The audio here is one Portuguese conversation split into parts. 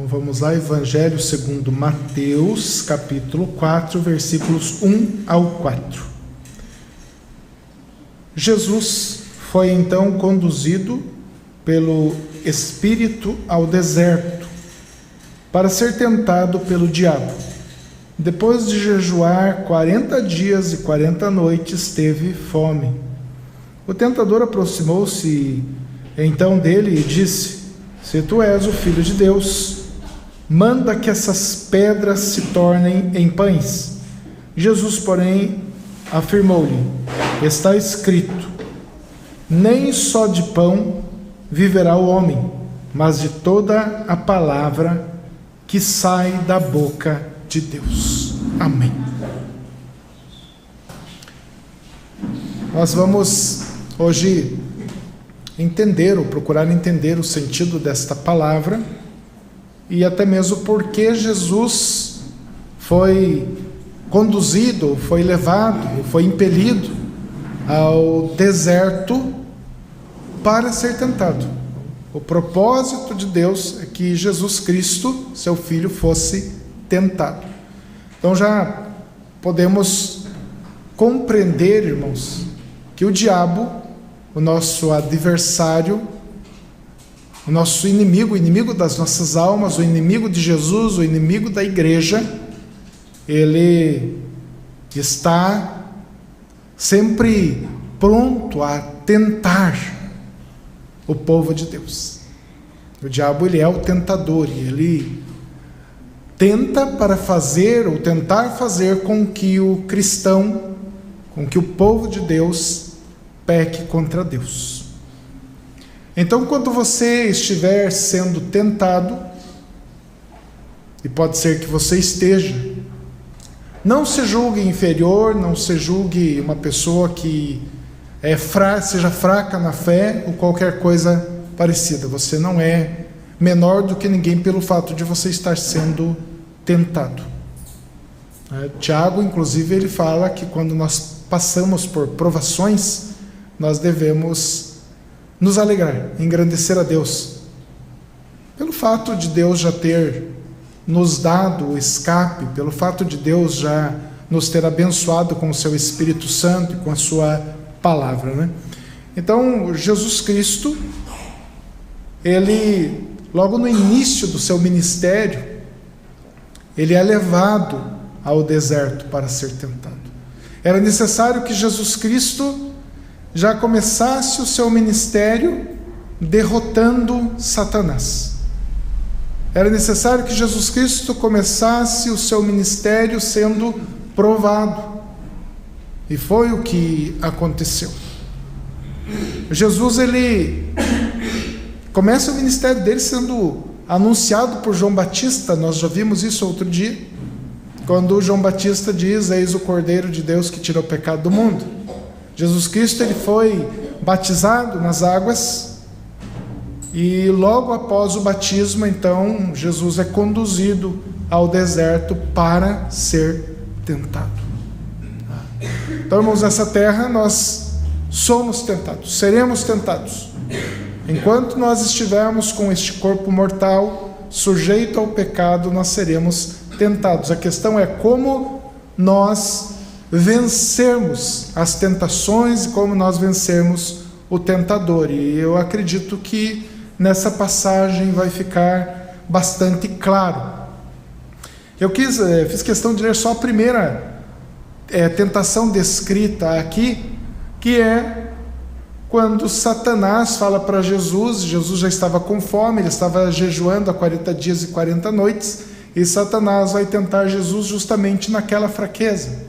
Então vamos lá, Evangelho segundo Mateus, capítulo 4, versículos 1 ao 4. Jesus foi então conduzido pelo Espírito ao deserto, para ser tentado pelo diabo. Depois de jejuar 40 dias e 40 noites, teve fome. O tentador aproximou-se então dele e disse: Se tu és o Filho de Deus, manda que essas pedras se tornem em pães. Jesus, porém, afirmou-lhe: Está escrito: Nem só de pão viverá o homem, mas de toda a palavra que sai da boca de Deus. Amém. Nós vamos hoje entender ou procurar entender o sentido desta palavra e até mesmo porque Jesus foi conduzido, foi levado, foi impelido ao deserto para ser tentado. O propósito de Deus é que Jesus Cristo, seu Filho, fosse tentado. Então já podemos compreender, irmãos, que o diabo, o nosso adversário, o nosso inimigo, o inimigo das nossas almas, o inimigo de Jesus, o inimigo da igreja, ele está sempre pronto a tentar o povo de Deus. O diabo, ele é o tentador, e ele tenta para fazer ou tentar fazer com que o cristão, com que o povo de Deus peque contra Deus. Então, quando você estiver sendo tentado, e pode ser que você esteja, não se julgue inferior, não se julgue uma pessoa que seja fraca na fé ou qualquer coisa parecida. Você não é menor do que ninguém pelo fato de você estar sendo tentado. Tiago, inclusive, ele fala que quando nós passamos por provações, nós devemos nos alegrar, engrandecer a Deus, pelo fato de Deus já ter nos dado o escape, pelo fato de Deus já nos ter abençoado com o seu Espírito Santo e com a sua palavra, né? Então, Jesus Cristo, ele, logo no início do seu ministério, ele é levado ao deserto para ser tentado. Era necessário que Jesus Cristo já começasse o seu ministério derrotando Satanás. Era necessário que Jesus Cristo começasse o seu ministério sendo provado. E foi o que aconteceu. Jesus, ele começa o ministério dele sendo anunciado por João Batista. Nós já vimos isso outro dia, quando João Batista diz: Eis o Cordeiro de Deus que tira o pecado do mundo. Jesus Cristo, ele foi batizado nas águas, e logo após o batismo, então, Jesus é conduzido ao deserto para ser tentado. Então, irmãos, nessa terra nós somos tentados, seremos tentados. Enquanto nós estivermos com este corpo mortal, sujeito ao pecado, nós seremos tentados. A questão é como nós vencermos as tentações e como nós vencermos o tentador. E eu acredito que nessa passagem vai ficar bastante claro. Eu fiz questão de ler só a primeira tentação descrita aqui, que é quando Satanás fala para Jesus. Jesus já estava com fome, ele estava jejuando há 40 dias e 40 noites, e Satanás vai tentar Jesus justamente naquela fraqueza.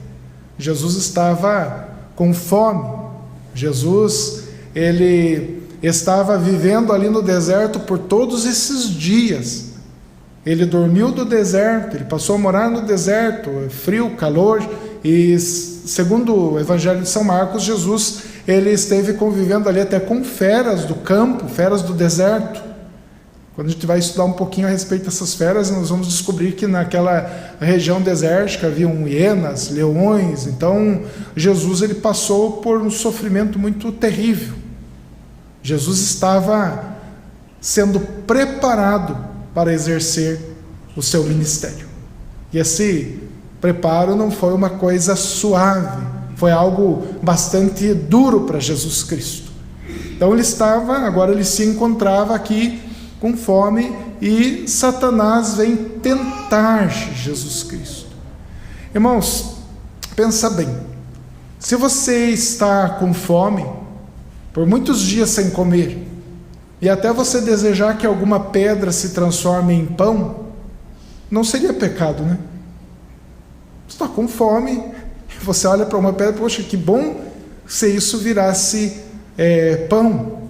Jesus estava com fome. Jesus, ele estava vivendo ali no deserto por todos esses dias. Ele dormiu no deserto, ele passou a morar no deserto, frio, calor, e segundo o Evangelho de São Marcos, Jesus, ele esteve convivendo ali até com feras do campo, feras do deserto. Quando a gente vai estudar um pouquinho a respeito dessas feras, nós vamos descobrir que naquela região desértica haviam hienas, leões. Então, Jesus, ele passou por um sofrimento muito terrível. Jesus estava sendo preparado para exercer o seu ministério. E esse preparo não foi uma coisa suave, foi algo bastante duro para Jesus Cristo. Então agora ele se encontrava aqui com fome e Satanás vem tentar Jesus Cristo. Irmãos, pensa bem, se você está com fome, por muitos dias sem comer, e até você desejar que alguma pedra se transforme em pão, não seria pecado, né? Você está com fome, você olha para uma pedra, poxa, que bom se isso virasse pão.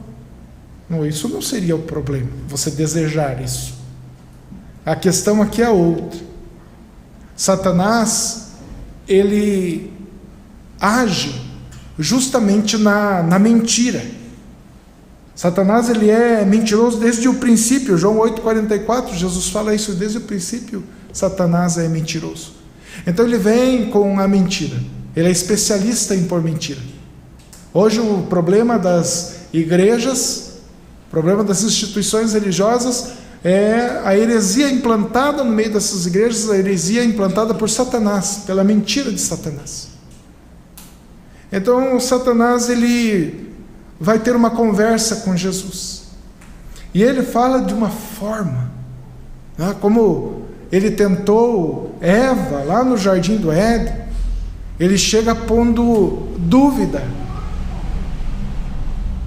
Não, isso não seria o problema, você desejar isso. A questão aqui é outra. Satanás, ele age justamente na mentira. Satanás, ele é mentiroso desde o princípio. João 8,44, Jesus fala isso: desde o princípio Satanás é mentiroso. Então ele vem com a mentira, ele é especialista em pôr mentira. Hoje o problema das igrejas, o problema das instituições religiosas é a heresia implantada no meio dessas igrejas, a heresia implantada por Satanás, pela mentira de Satanás. Então Satanás, ele vai ter uma conversa com Jesus, e ele fala de uma forma, né, como ele tentou Eva lá no jardim do Éden. Ele chega pondo dúvida,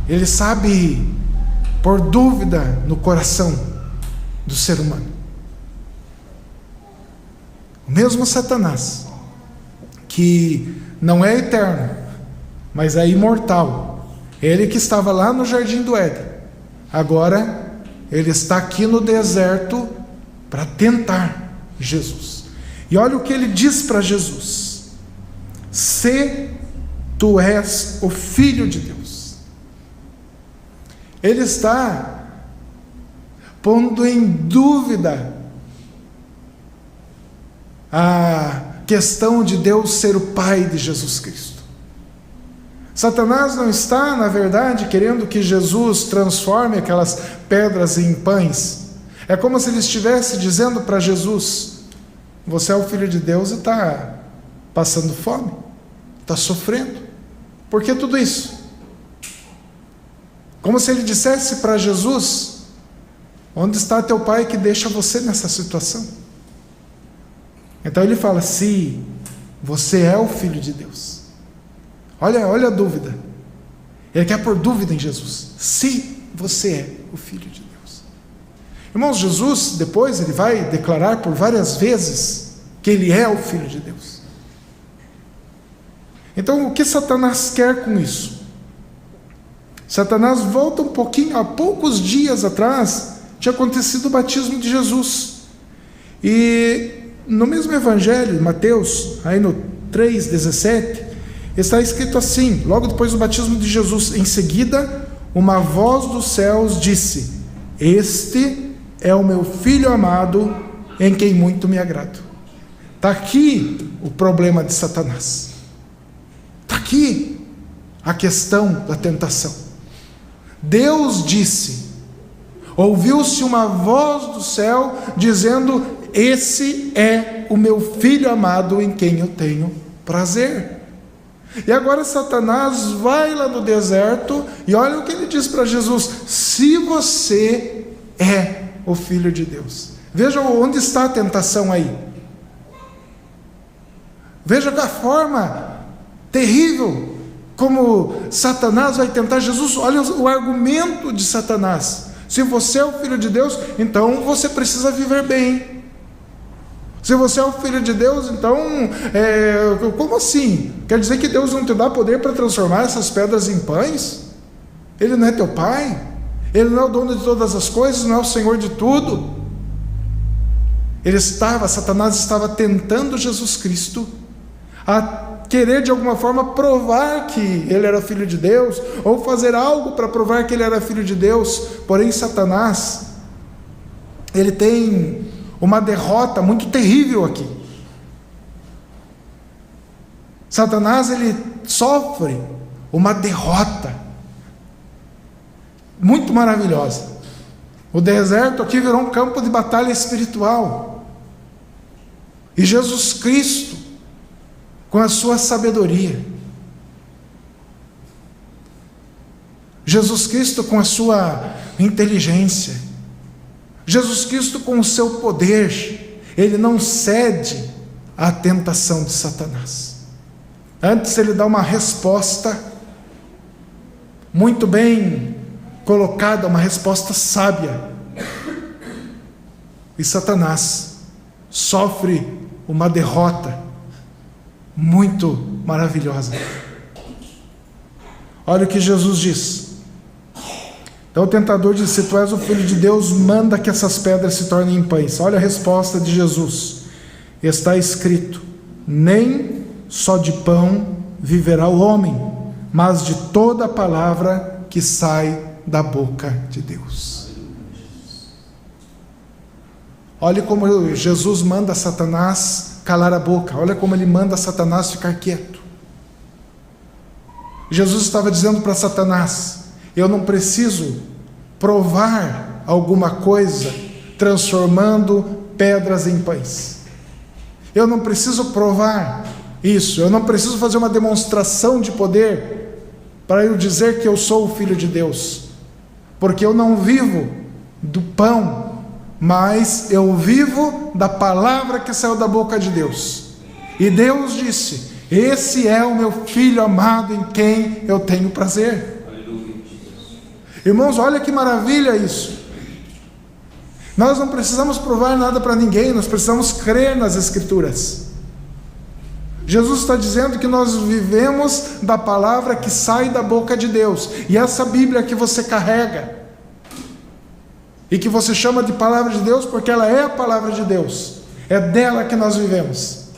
ele sabe pôr dúvida no coração do ser humano. O mesmo Satanás, que não é eterno, mas é imortal, ele que estava lá no jardim do Éden, agora ele está aqui no deserto para tentar Jesus. E olha o que ele diz para Jesus: se tu és o Filho de Deus. Ele está pondo em dúvida a questão de Deus ser o Pai de Jesus Cristo. Satanás não está, na verdade, querendo que Jesus transforme aquelas pedras em pães. É como se ele estivesse dizendo para Jesus: você é o Filho de Deus e está passando fome, está sofrendo. Por que tudo isso? Como se ele dissesse para Jesus: onde está teu Pai que deixa você nessa situação? Então ele fala: se você é o Filho de Deus. Olha a dúvida. Ele quer pôr dúvida em Jesus. Se você é o Filho de Deus. Irmãos, Jesus depois ele vai declarar por várias vezes que ele é o Filho de Deus. Então o que Satanás quer com isso? Satanás volta um pouquinho, há poucos dias atrás tinha acontecido o batismo de Jesus, e no mesmo evangelho, Mateus, aí no 3,17, está escrito assim, logo depois do batismo de Jesus: em seguida, uma voz dos céus disse: este é o meu Filho amado, em quem muito me agrado. Está aqui o problema de Satanás, está aqui a questão da tentação. Deus disse, ouviu-se uma voz do céu dizendo: esse é o meu Filho amado, em quem eu tenho prazer. E agora Satanás vai lá no deserto e olha o que ele diz para Jesus: se você é o Filho de Deus. Veja onde está a tentação aí. Veja a forma terrível como Satanás vai tentar Jesus. Olha o argumento de Satanás: se você é o Filho de Deus, então você precisa viver bem. Se você é o Filho de Deus, então, como assim? Quer dizer que Deus não te dá poder para transformar essas pedras em pães? Ele não é teu Pai? Ele não é o dono de todas as coisas? Não é o Senhor de tudo? Satanás estava tentando Jesus Cristo, a querer de alguma forma provar que ele era Filho de Deus, ou fazer algo para provar que ele era Filho de Deus. Porém Satanás, ele tem uma derrota muito terrível aqui. Satanás, ele sofre uma derrota muito maravilhosa. O deserto aqui virou um campo de batalha espiritual. E Jesus Cristo, com a sua sabedoria, Jesus Cristo com a sua inteligência, Jesus Cristo com o seu poder, ele não cede à tentação de Satanás. Antes ele dá uma resposta muito bem colocada, uma resposta sábia. E Satanás sofre uma derrota muito maravilhosa. Olha o que Jesus diz. Então o tentador diz: se tu és o Filho de Deus, manda que essas pedras se tornem em pães. Olha a resposta de Jesus. Está escrito: nem só de pão viverá o homem, mas de toda a palavra que sai da boca de Deus. Olha como Jesus manda Satanás calar a boca. Olha como ele manda Satanás ficar quieto. Jesus estava dizendo para Satanás: eu não preciso provar alguma coisa transformando pedras em pães. Eu não preciso provar isso. Eu não preciso fazer uma demonstração de poder para eu dizer que eu sou o Filho de Deus. Porque eu não vivo do pão, mas eu vivo da palavra que saiu da boca de Deus. E Deus disse: esse é o meu Filho amado em quem eu tenho prazer. Irmãos, olha que maravilha isso. Nós não precisamos provar nada para ninguém, nós precisamos crer nas Escrituras. Jesus está dizendo que nós vivemos da palavra que sai da boca de Deus. E essa Bíblia que você carrega, e que você chama de palavra de Deus, porque ela é a palavra de Deus, é dela que nós vivemos,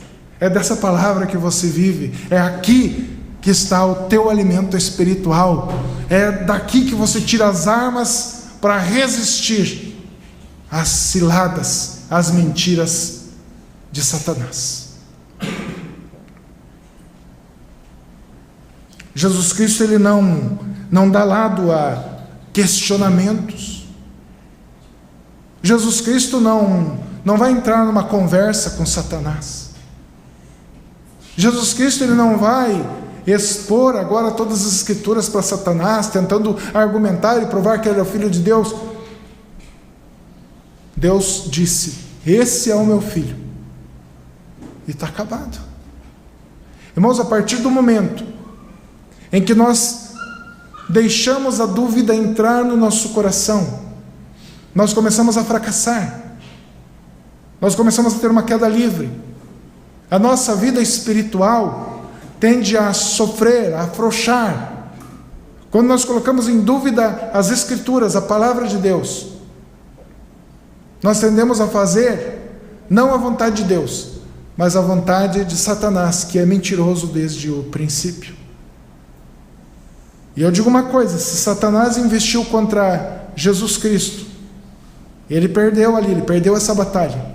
é dessa palavra que você vive, é aqui que está o teu alimento espiritual, é daqui que você tira as armas para resistir às ciladas, às mentiras de Satanás. Jesus Cristo, ele não dá lado a questionamentos. Jesus Cristo não vai entrar numa conversa com Satanás. Jesus Cristo, ele não vai expor agora todas as Escrituras para Satanás, tentando argumentar e provar que ele é o Filho de Deus. Deus disse: esse é o meu Filho. E está acabado. Irmãos, a partir do momento em que nós deixamos a dúvida entrar no nosso coração, nós começamos a fracassar, nós começamos a ter uma queda livre. A nossa vida espiritual tende a sofrer, a afrouxar, quando nós colocamos em dúvida as Escrituras, a palavra de Deus. Nós tendemos a fazer não a vontade de Deus, mas a vontade de Satanás, que é mentiroso desde o princípio. E eu digo uma coisa: se Satanás investiu contra Jesus Cristo, ele perdeu ali, ele perdeu essa batalha.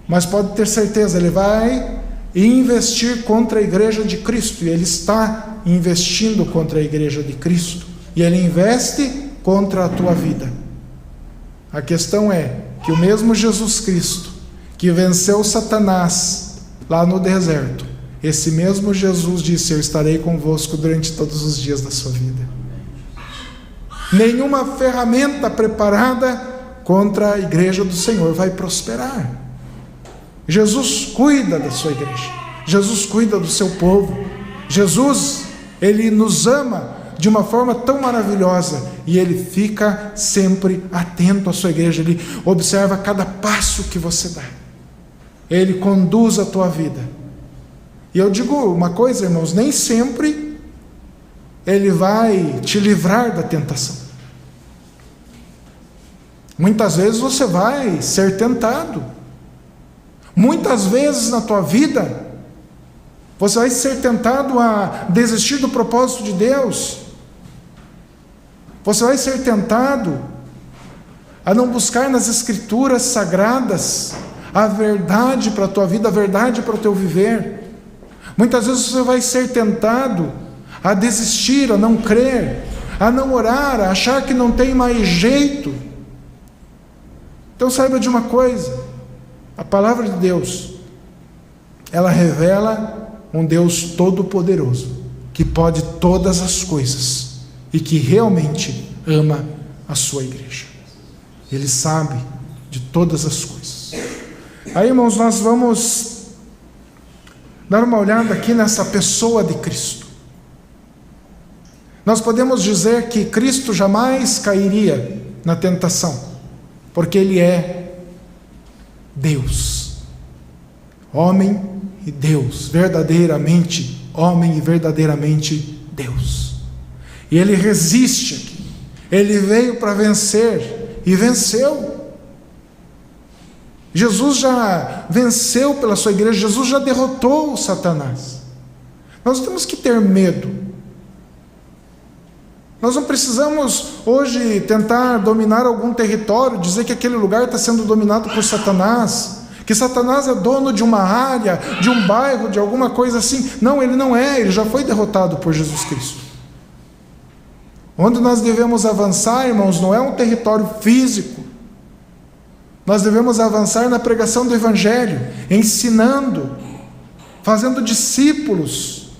Mas pode ter certeza, ele vai investir contra a igreja de Cristo, e ele está investindo contra a igreja de Cristo, e ele investe contra a tua vida. A questão é que o mesmo Jesus Cristo que venceu Satanás lá no deserto, esse mesmo Jesus disse: eu estarei convosco durante todos os dias da sua vida. Nenhuma ferramenta preparada contra a igreja do Senhor vai prosperar. Jesus cuida da sua igreja, Jesus cuida do seu povo. Jesus, ele nos ama de uma forma tão maravilhosa, e ele fica sempre atento à sua igreja, ele observa cada passo que você dá, ele conduz a tua vida. E eu digo uma coisa, irmãos: nem sempre ele vai te livrar da tentação. Muitas vezes você vai ser tentado. Muitas vezes na tua vida você vai ser tentado a desistir do propósito de Deus. Você vai ser tentado a não buscar nas Escrituras sagradas a verdade para a tua vida, a verdade para o teu viver. Muitas vezes você vai ser tentado a desistir, a não crer, a não orar, a achar que não tem mais jeito. Então saiba de uma coisa: a palavra de Deus, ela revela um Deus todo-poderoso, que pode todas as coisas e que realmente ama a sua igreja. Ele sabe de todas as coisas. Aí, irmãos, nós vamos dar uma olhada aqui nessa pessoa de Cristo. Nós podemos dizer que Cristo jamais cairia na tentação, porque Ele é Deus, homem e Deus, verdadeiramente homem e verdadeiramente Deus. E Ele resiste aqui. Ele veio para vencer e venceu. Jesus já venceu pela sua igreja, Jesus já derrotou o Satanás. Nós temos que ter medo. Nós não precisamos hoje tentar dominar algum território, dizer que aquele lugar está sendo dominado por Satanás, que Satanás é dono de uma área, de um bairro, de alguma coisa assim. Não, ele não é, ele já foi derrotado por Jesus Cristo. Onde nós devemos avançar, irmãos, não é um território físico. Nós devemos avançar na pregação do Evangelho, ensinando, fazendo discípulos,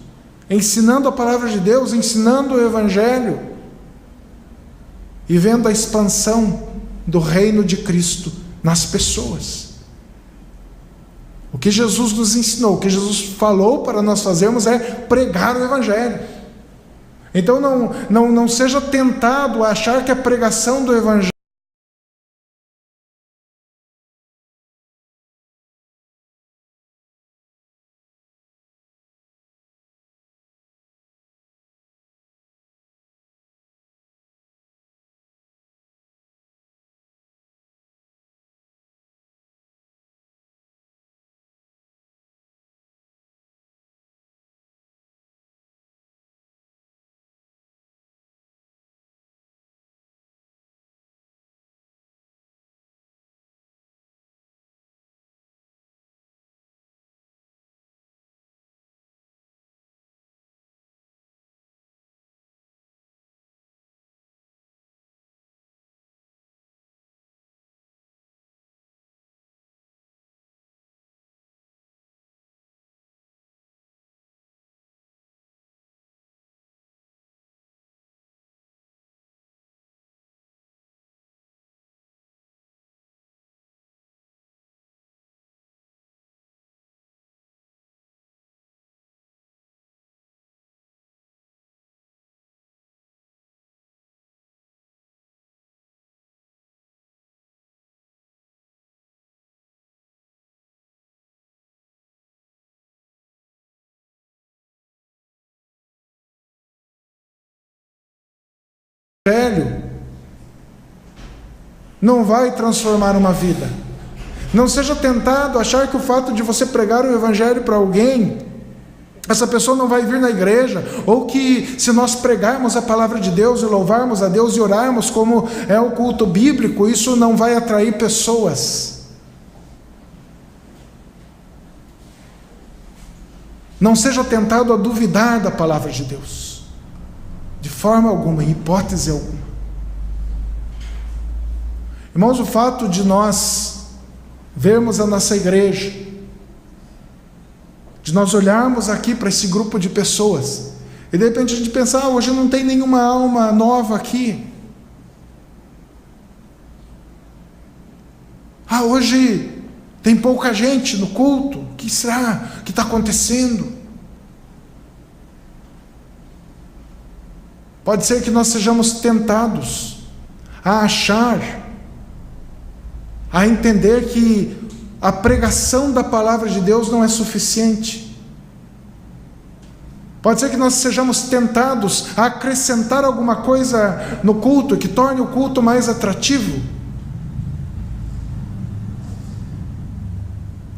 ensinando a palavra de Deus, ensinando o Evangelho, e vendo a expansão do reino de Cristo nas pessoas. O que Jesus nos ensinou, o que Jesus falou para nós fazermos é pregar o Evangelho. Então não seja tentado a achar que a pregação do Evangelho não vai transformar uma vida. Não seja tentado a achar que o fato de você pregar o Evangelho para alguém, essa pessoa não vai vir na igreja, ou que se nós pregarmos a palavra de Deus e louvarmos a Deus e orarmos como é o culto bíblico, isso não vai atrair pessoas. Não seja tentado a duvidar da palavra de Deus, de forma alguma, em hipótese alguma. Irmãos, o fato de nós vermos a nossa igreja, de nós olharmos aqui para esse grupo de pessoas, e de repente a gente pensar, hoje não tem nenhuma alma nova aqui. Hoje tem pouca gente no culto, o que será que está acontecendo? Pode ser que nós sejamos tentados a achar, a entender que a pregação da palavra de Deus não é suficiente. Pode ser que nós sejamos tentados a acrescentar alguma coisa no culto que torne o culto mais atrativo.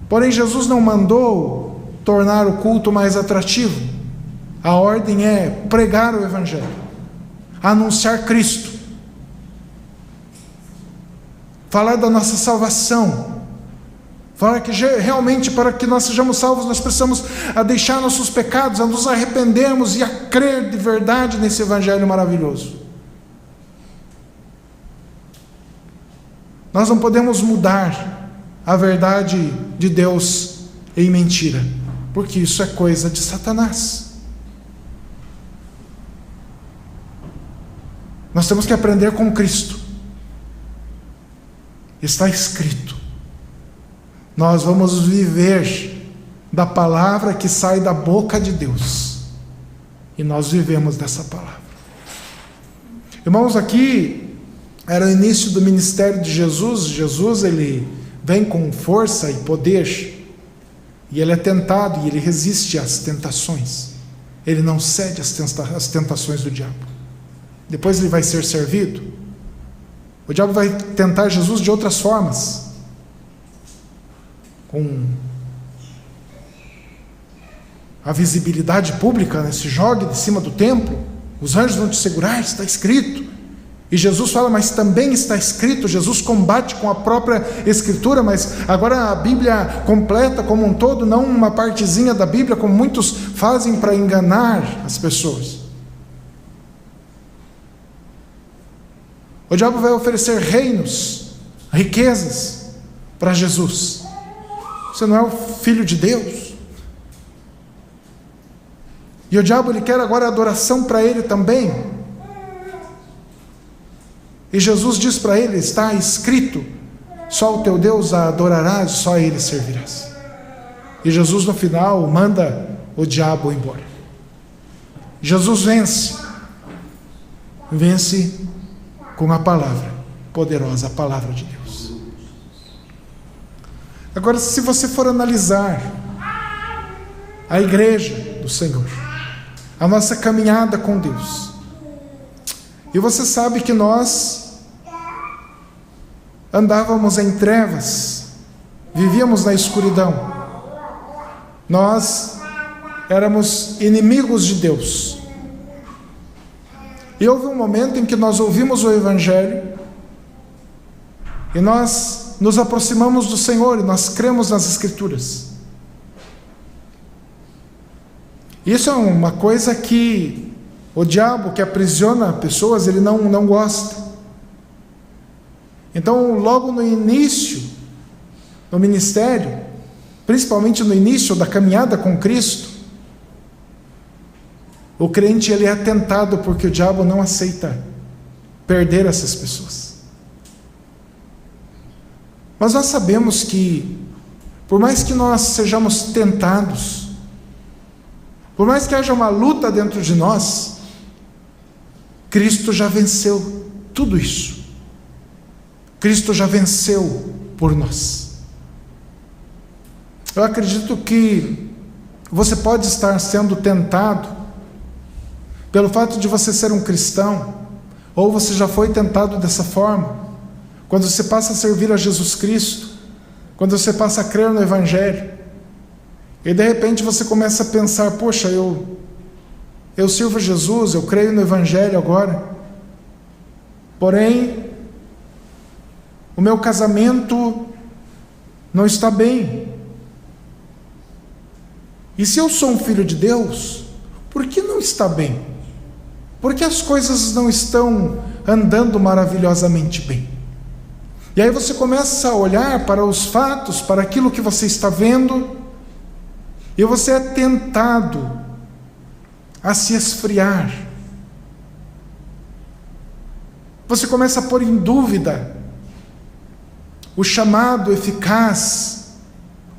Porém, Jesus não mandou tornar o culto mais atrativo. A ordem é pregar o Evangelho, anunciar Cristo, falar da nossa salvação, falar que realmente para que nós sejamos salvos nós precisamos deixar nossos pecados, a nos arrependermos e a crer de verdade nesse Evangelho maravilhoso. Nós não podemos mudar a verdade de Deus em mentira, porque isso é coisa de Satanás. Nós temos que aprender com Cristo. Está escrito. Nós vamos viver da palavra que sai da boca de Deus. E nós vivemos dessa palavra. Irmãos, aqui era o início do ministério de Jesus. Jesus, ele vem com força e poder. E ele é tentado e ele resiste às tentações. Ele não cede às tentações do diabo. Depois ele vai ser servido. O diabo vai tentar Jesus de outras formas. Com a visibilidade pública, né? Se jogue de cima do templo, os anjos vão te segurar, está escrito. E Jesus fala, mas também está escrito. Jesus combate com a própria Escritura, mas agora a Bíblia completa como um todo, não uma partezinha da Bíblia, como muitos fazem para enganar as pessoas. O diabo vai oferecer reinos, riquezas para Jesus. Você não é o Filho de Deus? E o diabo, ele quer agora adoração para ele também. E Jesus diz para ele, está escrito, só o teu Deus a adorarás, só a ele servirás. E Jesus no final manda o diabo embora. Jesus vence com a palavra poderosa, a palavra de Deus. Agora, se você for analisar a igreja do Senhor, a nossa caminhada com Deus, e você sabe que nós andávamos em trevas, vivíamos na escuridão, nós éramos inimigos de Deus. E houve um momento em que nós ouvimos o Evangelho, e nós nos aproximamos do Senhor, e nós cremos nas Escrituras. Isso é uma coisa que o diabo, que aprisiona pessoas, ele não gosta. Então, logo no início do ministério, principalmente no início da caminhada com Cristo, o crente, ele é tentado, porque o diabo não aceita perder essas pessoas. Mas nós sabemos que, por mais que nós sejamos tentados, por mais que haja uma luta dentro de nós, Cristo já venceu tudo isso. Cristo já venceu por nós. Eu acredito que você pode estar sendo tentado pelo fato de você ser um cristão, ou você já foi tentado dessa forma, quando você passa a servir a Jesus Cristo, quando você passa a crer no Evangelho, e de repente você começa a pensar, poxa, eu sirvo a Jesus, eu creio no Evangelho agora, porém, o meu casamento não está bem. E se eu sou um filho de Deus, por que não está bem? Por que as coisas não estão andando maravilhosamente bem? E aí você começa a olhar para os fatos, para aquilo que você está vendo, e você é tentado a se esfriar. Você começa a pôr em dúvida o chamado eficaz,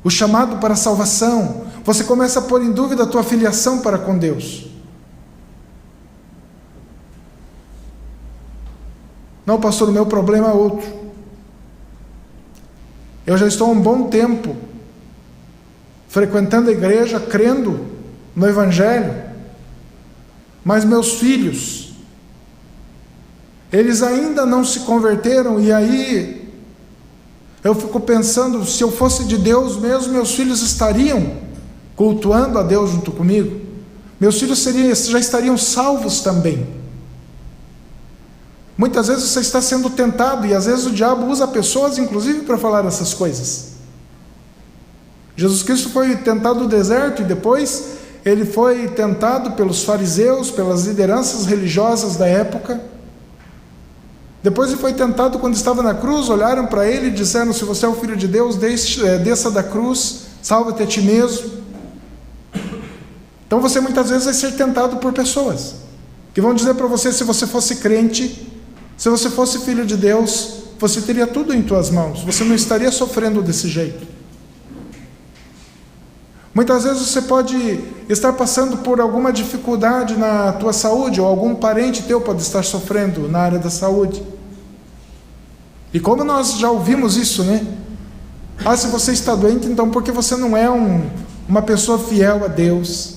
o chamado para a salvação. Você começa a pôr em dúvida a tua filiação para com Deus. Não, pastor, o meu problema é outro. Eu já estou há um bom tempo frequentando a igreja, crendo no Evangelho, mas meus filhos, eles ainda não se converteram, e aí eu fico pensando, se eu fosse de Deus mesmo, meus filhos estariam cultuando a Deus junto comigo, meus filhos já estariam salvos também. Muitas vezes você está sendo tentado, e às vezes o diabo usa pessoas inclusive para falar essas coisas. Jesus Cristo foi tentado no deserto, e depois ele foi tentado pelos fariseus, pelas lideranças religiosas da época, Depois ele foi tentado quando estava na cruz, olharam para ele e disseram: se você é o Filho de Deus, desça da cruz, salva-te a ti mesmo. Então você muitas vezes vai ser tentado por pessoas que vão dizer para você: se você fosse crente, se você fosse filho de Deus, você teria tudo em tuas mãos, você não estaria sofrendo desse jeito. Muitas vezes você pode estar passando por alguma dificuldade na tua saúde, ou algum parente teu pode estar sofrendo na área da saúde. E como nós já ouvimos isso, né? Ah, se você está doente, então porque você não é uma pessoa fiel a Deus.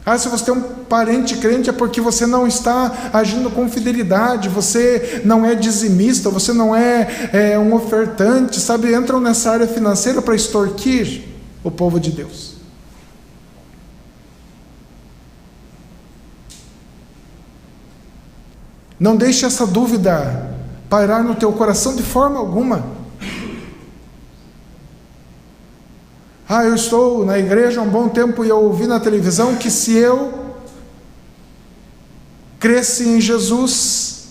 Ah, se você tem um parente crente, é porque você não está agindo com fidelidade, você não é dizimista, você não é um ofertante, sabe? Entram nessa área financeira para extorquir o povo de Deus. Não deixe essa dúvida pairar no teu coração de forma alguma. Ah, eu estou na igreja há um bom tempo e eu ouvi na televisão que se eu cresce em Jesus,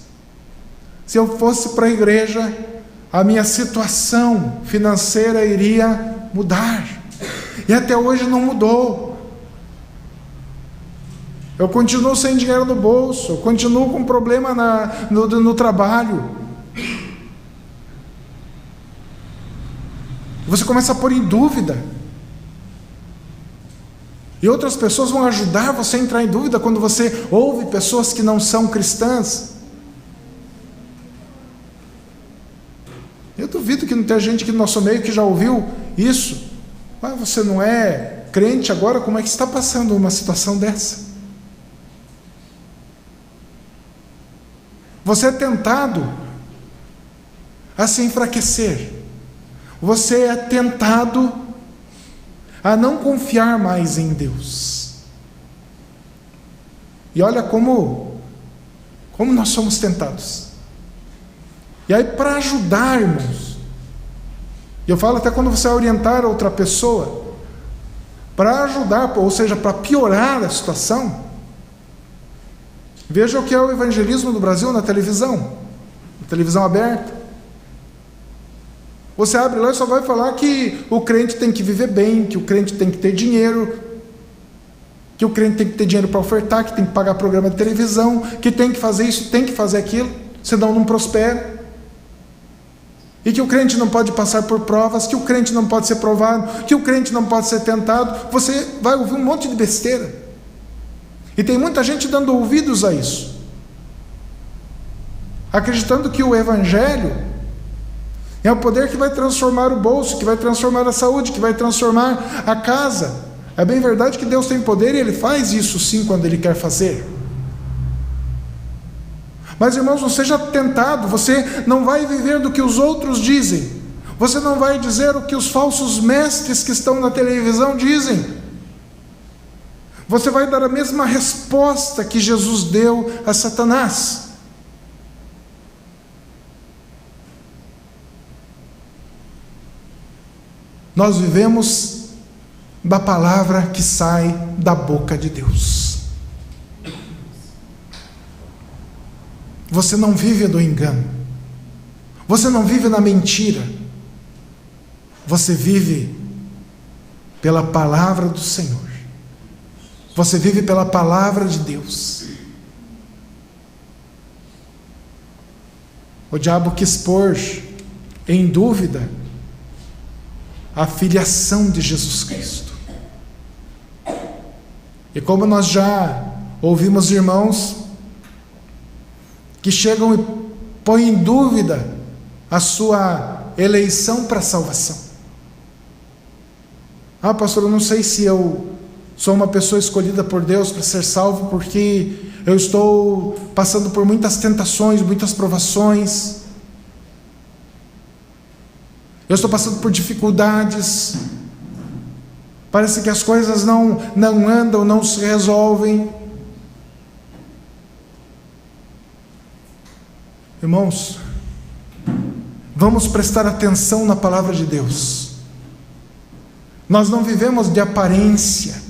se eu fosse para a igreja, a minha situação financeira iria mudar. E até hoje não mudou. Eu continuo sem dinheiro no bolso, eu continuo com problema no trabalho. Você começa a pôr em dúvida. E outras pessoas vão ajudar você a entrar em dúvida quando você ouve pessoas que não são cristãs. Eu duvido que não tenha gente aqui no nosso meio que já ouviu isso. Mas você não é crente agora, como é que está passando uma situação dessa? Você é tentado a se enfraquecer. Você é tentado a não confiar mais em Deus. E olha como nós somos tentados. E aí, para ajudar, irmãos, eu falo até quando você vai orientar outra pessoa, para ajudar, ou seja, para piorar a situação, veja o que é o evangelismo do Brasil na televisão aberta. Você abre lá e só vai falar que o crente tem que viver bem, que o crente tem que ter dinheiro, que o crente tem que ter dinheiro para ofertar, que tem que pagar programa de televisão, que tem que fazer isso, tem que fazer aquilo, senão não prospera. E que o crente não pode passar por provas, que o crente não pode ser provado, que o crente não pode ser tentado. Você vai ouvir um monte de besteira. E tem muita gente dando ouvidos a isso, acreditando que o evangelho é o poder que vai transformar o bolso, que vai transformar a saúde, que vai transformar a casa. É bem verdade que Deus tem poder e Ele faz isso sim quando Ele quer fazer. Mas, irmãos, não seja tentado. Você não vai viver do que os outros dizem. Você não vai dizer o que os falsos mestres que estão na televisão dizem. Você vai dar a mesma resposta que Jesus deu a Satanás. Nós vivemos da palavra que sai da boca de Deus. Você não vive do engano. Você não vive na mentira. Você vive pela palavra do Senhor. Você vive pela palavra de Deus. O diabo quis pôr em dúvida a filiação de Jesus Cristo. E como nós já ouvimos irmãos que chegam e põem em dúvida a sua eleição para a salvação. Ah, pastor, eu não sei se eu sou uma pessoa escolhida por Deus para ser salvo, porque eu estou passando por muitas tentações, muitas provações. Eu estou passando por dificuldades. Parece que as coisas não andam, não se resolvem. Irmãos, vamos prestar atenção na palavra de Deus. Nós não vivemos de aparência.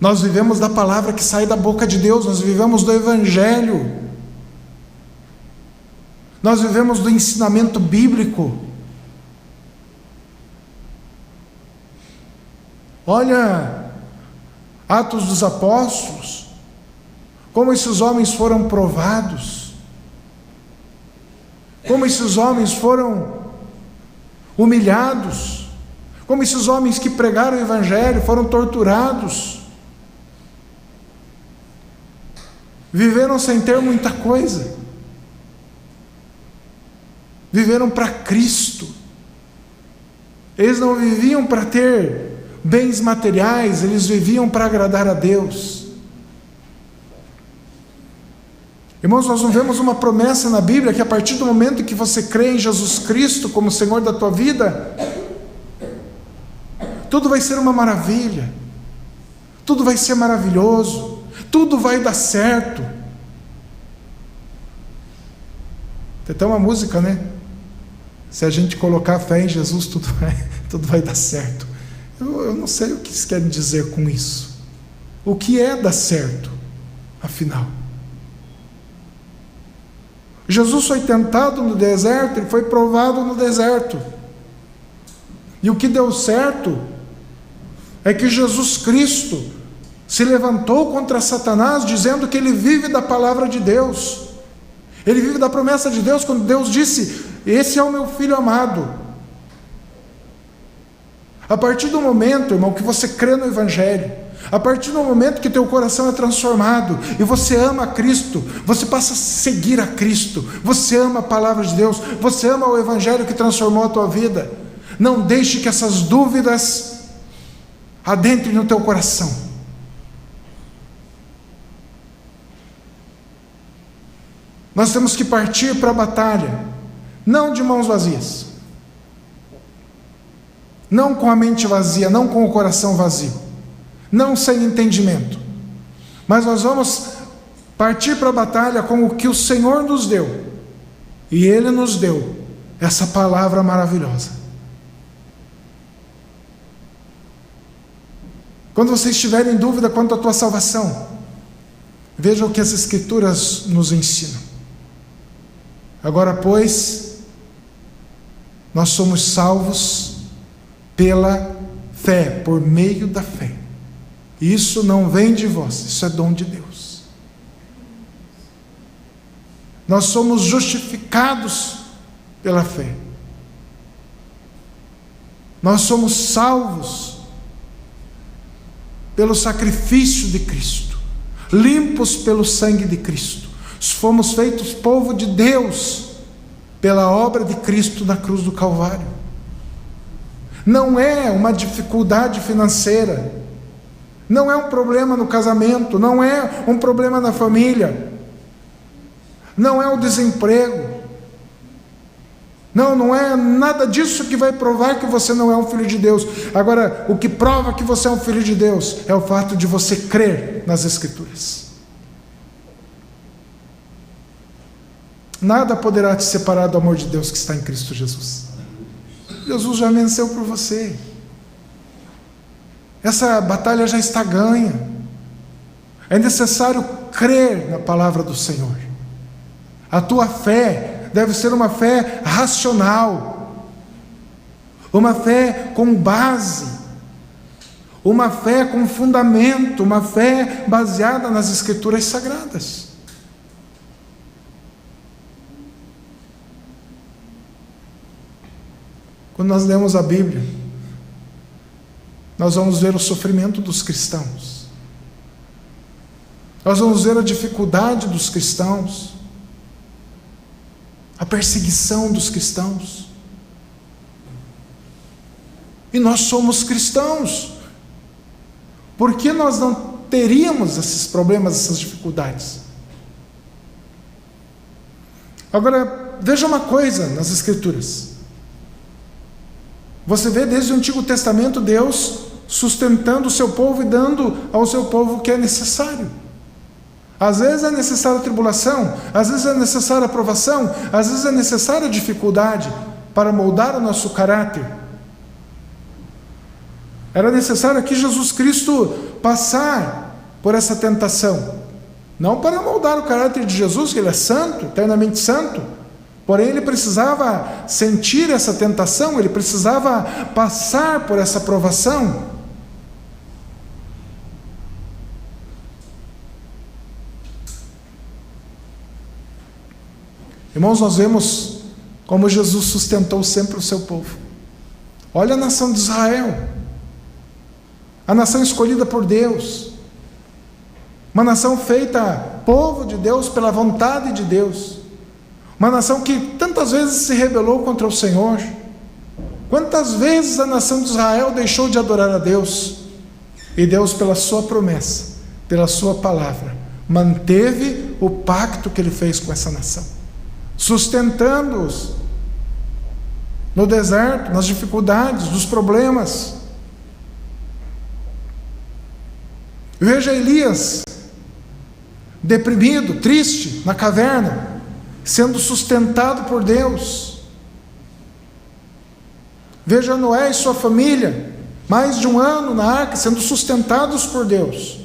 Nós vivemos da palavra que sai da boca de Deus, nós vivemos do Evangelho, nós vivemos do ensinamento bíblico. Olha, Atos dos Apóstolos, como esses homens foram provados, como esses homens foram humilhados, como esses homens que pregaram o Evangelho foram torturados, viveram sem ter muita coisa, viveram para Cristo. Eles não viviam para ter bens materiais, eles viviam para agradar a Deus. Irmãos, nós não vemos uma promessa na Bíblia que a partir do momento que você crê em Jesus Cristo como Senhor da tua vida, tudo vai ser uma maravilha, tudo vai ser maravilhoso, tudo vai dar certo. Tem até uma música, né? Se a gente colocar fé em Jesus, tudo vai dar certo. Eu não sei o que eles querem dizer com isso. O que é dar certo, afinal? Jesus foi tentado no deserto, ele foi provado no deserto. E o que deu certo é que Jesus Cristo se levantou contra Satanás, dizendo que ele vive da palavra de Deus. Ele vive da promessa de Deus, quando Deus disse: esse é o meu filho amado. A partir do momento, irmão, que você crê no Evangelho, a partir do momento que teu coração é transformado e você ama a Cristo, você passa a seguir a Cristo, você ama a palavra de Deus, você ama o Evangelho que transformou a tua vida. Não deixe que essas dúvidas adentrem no teu coração. Nós temos que partir para a batalha, não de mãos vazias, não com a mente vazia, não com o coração vazio, não sem entendimento, mas nós vamos partir para a batalha com o que o Senhor nos deu, e Ele nos deu essa palavra maravilhosa. Quando você estiver em dúvida quanto à tua salvação, veja o que as Escrituras nos ensinam. Agora, pois, nós somos salvos pela fé, por meio da fé. Isso não vem de vós, isso é dom de Deus. Nós somos justificados pela fé. Nós somos salvos pelo sacrifício de Cristo, limpos pelo sangue de Cristo. Fomos feitos povo de Deus pela obra de Cristo na cruz do Calvário. Não é uma dificuldade financeira, não é um problema no casamento, não é um problema na família, não é o desemprego, não é nada disso que vai provar que você não é um filho de Deus. Agora, o que prova que você é um filho de Deus é o fato de você crer nas Escrituras. Nada poderá te separar do amor de Deus que está em Cristo Jesus. Jesus já venceu por você. Essa batalha já está ganha. É necessário crer na palavra do Senhor. A tua fé deve ser uma fé racional, uma fé com base, uma fé com fundamento, uma fé baseada nas Escrituras Sagradas. Quando nós lemos a Bíblia, nós vamos ver o sofrimento dos cristãos, nós vamos ver a dificuldade dos cristãos, a perseguição dos cristãos. E nós somos cristãos. Por que nós não teríamos esses problemas, essas dificuldades? Agora, veja uma coisa nas Escrituras. Você vê desde o Antigo Testamento Deus sustentando o seu povo e dando ao seu povo o que é necessário. Às vezes é necessária tribulação, às vezes é necessária provação, às vezes é necessária dificuldade para moldar o nosso caráter. Era necessário que Jesus Cristo passar por essa tentação. Não para moldar o caráter de Jesus, que ele é santo, eternamente santo. Porém, ele precisava sentir essa tentação, ele precisava passar por essa provação. Irmãos, nós vemos como Jesus sustentou sempre o seu povo. Olha a nação de Israel, a nação escolhida por Deus, uma nação feita povo de Deus pela vontade de Deus, uma nação que tantas vezes se rebelou contra o Senhor. Quantas vezes a nação de Israel deixou de adorar a Deus, e Deus, pela sua promessa, pela sua palavra, manteve o pacto que ele fez com essa nação, sustentando-os no deserto, nas dificuldades, nos problemas. Veja Elias, deprimido, triste, na caverna, sendo sustentado por Deus. Veja Noé e sua família, mais de 1 ano na arca, sendo sustentados por Deus.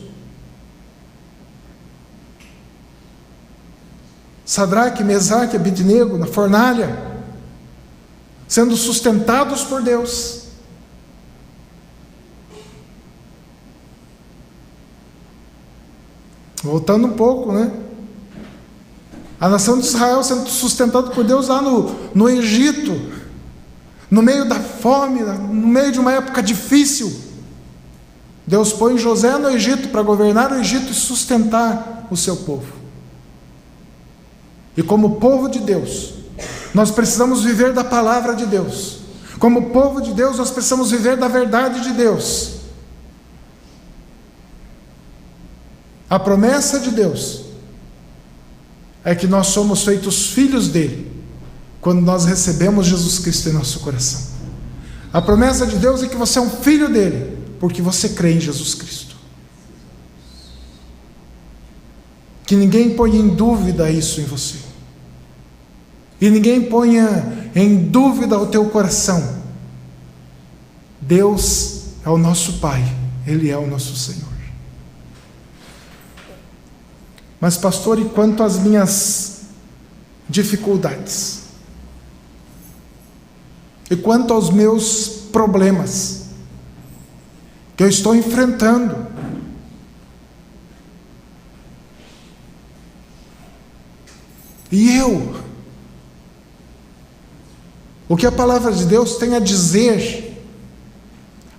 Sadraque, Mesaque e Abednego na fornalha, sendo sustentados por Deus. Voltando um pouco, né? A nação de Israel sendo sustentada por Deus lá no Egito, no meio da fome, no meio de uma época difícil. Deus põe José no Egito para governar o Egito e sustentar o seu povo. E como povo de Deus, nós precisamos viver da palavra de Deus. Como povo de Deus, nós precisamos viver da verdade de Deus. A promessa de Deus é que nós somos feitos filhos dele quando nós recebemos Jesus Cristo em nosso coração. A promessa de Deus é que você é um filho dele porque você crê em Jesus Cristo. Que ninguém ponha em dúvida isso em você, e ninguém ponha em dúvida o teu coração. Deus é o nosso Pai, Ele é o nosso Senhor. Mas pastor, e quanto às minhas dificuldades? E quanto aos meus problemas que eu estou enfrentando? E eu? O que a palavra de Deus tem a dizer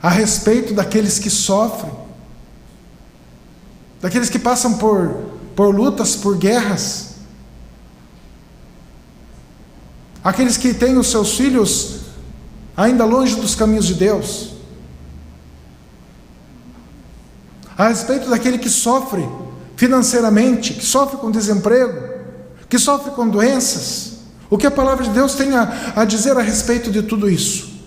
a respeito daqueles que sofrem, daqueles que passam por lutas, por guerras, aqueles que têm os seus filhos ainda longe dos caminhos de Deus, a respeito daquele que sofre financeiramente, que sofre com desemprego, que sofre com doenças? O que a palavra de Deus tem a dizer a respeito de tudo isso?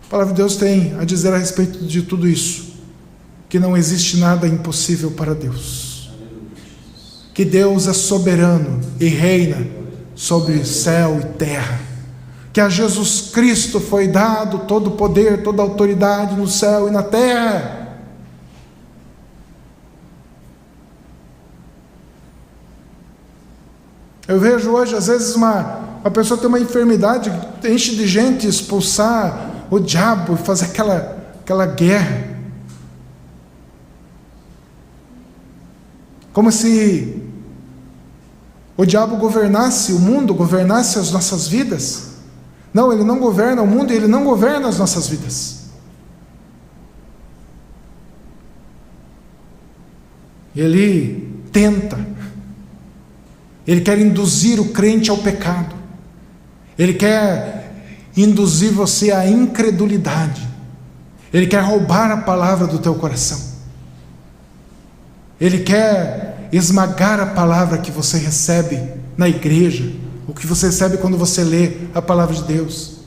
A palavra de Deus tem a dizer a respeito de tudo isso que não existe nada impossível para Deus, que Deus é soberano e reina sobre céu e terra, que a Jesus Cristo foi dado todo o poder, toda a autoridade no céu e na terra. Eu vejo hoje, às vezes, uma pessoa tem uma enfermidade, enche de gente, expulsar o diabo e fazer aquela guerra, como se o diabo governasse o mundo, governasse as nossas vidas. Não, ele não governa o mundo e ele não governa as nossas vidas. Ele tenta, ele quer induzir o crente ao pecado, ele quer induzir você à incredulidade, ele quer roubar a palavra do teu coração. Ele quer esmagar a palavra que você recebe na igreja, o que você recebe quando você lê a palavra de Deus.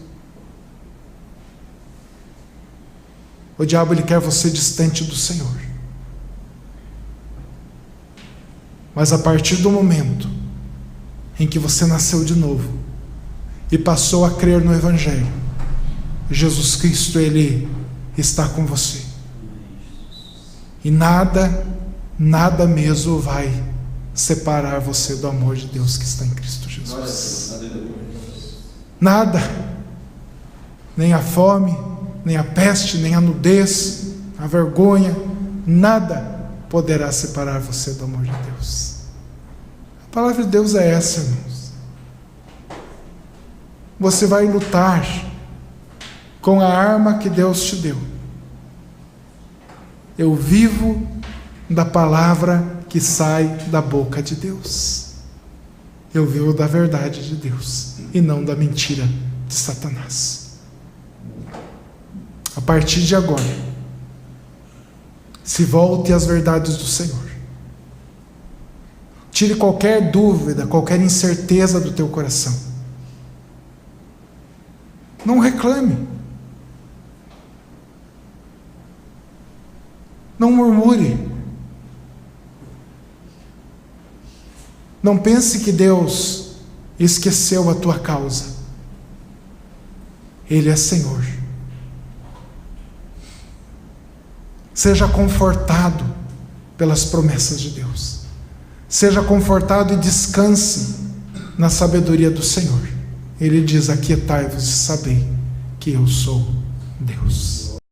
O diabo, ele quer você distante do Senhor. Mas a partir do momento em que você nasceu de novo e passou a crer no Evangelho, Jesus Cristo, Ele está com você. E nada mesmo vai separar você do amor de Deus que está em Cristo Jesus. Nada, nem a fome, nem a peste, nem a nudez, a vergonha, nada poderá separar você do amor de Deus. A palavra de Deus é essa, irmãos. Você vai lutar com a arma que Deus te deu. Eu vivo da palavra que sai da boca de Deus. Eu vivo da verdade de Deus e não da mentira de Satanás. A partir de agora, se volte às verdades do Senhor. Tire qualquer dúvida, qualquer incerteza do teu coração. Não reclame. Não murmure. Não pense que Deus esqueceu a tua causa. Ele é Senhor. Seja confortado pelas promessas de Deus. Seja confortado e descanse na sabedoria do Senhor. Ele diz: aquietai-vos e sabei que eu sou Deus.